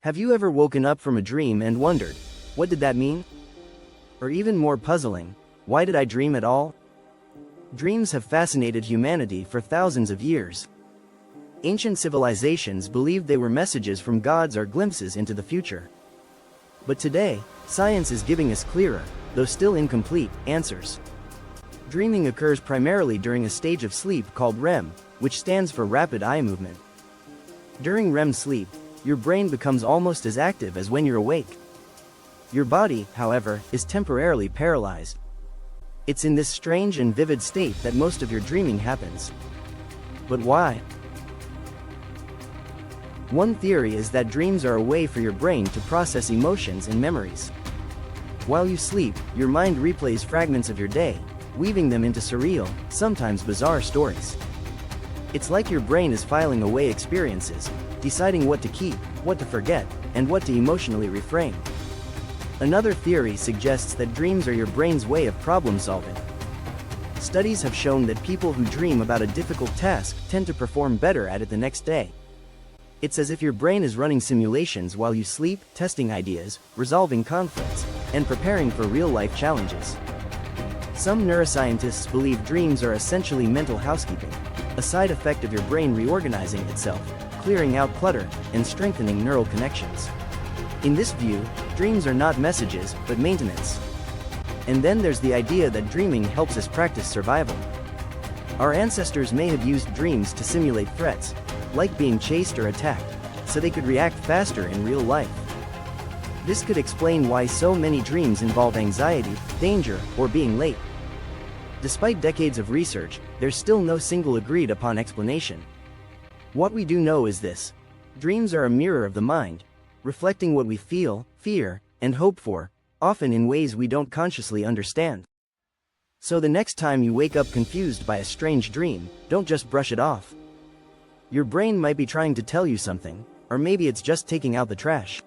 Have you ever woken up from a dream and wondered, what did that mean? Or even more puzzling, why did I dream at all? Dreams have fascinated humanity for thousands of years. Ancient civilizations believed they were messages from gods or glimpses into the future. But today, science is giving us clearer, though still incomplete, answers. Dreaming occurs primarily during a stage of sleep called REM, which stands for rapid eye movement. During REM sleep, your brain becomes almost as active as when you're awake. Your body, however, is temporarily paralyzed. It's in this strange and vivid state that most of your dreaming happens. But why? One theory is that dreams are a way for your brain to process emotions and memories. While you sleep, your mind replays fragments of your day, weaving them into surreal, sometimes bizarre stories. It's like your brain is filing away experiences, deciding what to keep, what to forget, and what to emotionally reframe. Another theory suggests that dreams are your brain's way of problem solving. Studies have shown that people who dream about a difficult task tend to perform better at it the next day. It's as if your brain is running simulations while you sleep, testing ideas, resolving conflicts, and preparing for real-life challenges. Some neuroscientists believe dreams are essentially mental housekeeping, a side effect of your brain reorganizing itself, clearing out clutter, and strengthening neural connections. In this view, dreams are not messages, but maintenance. And then there's the idea that dreaming helps us practice survival. Our ancestors may have used dreams to simulate threats, like being chased or attacked, so they could react faster in real life. This could explain why so many dreams involve anxiety, danger, or being late. Despite decades of research, there's still no single agreed upon explanation. What we do know is this: dreams are a mirror of the mind, reflecting what we feel, fear, and hope for, often in ways we don't consciously understand. So the next time you wake up confused by a strange dream, don't just brush it off. Your brain might be trying to tell you something, or maybe it's just taking out the trash.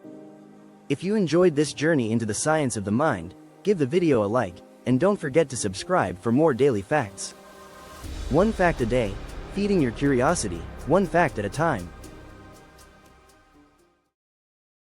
If you enjoyed this journey into the science of the mind, give the video a like, and don't forget to subscribe for more daily facts. One fact a day, feeding your curiosity, one fact at a time.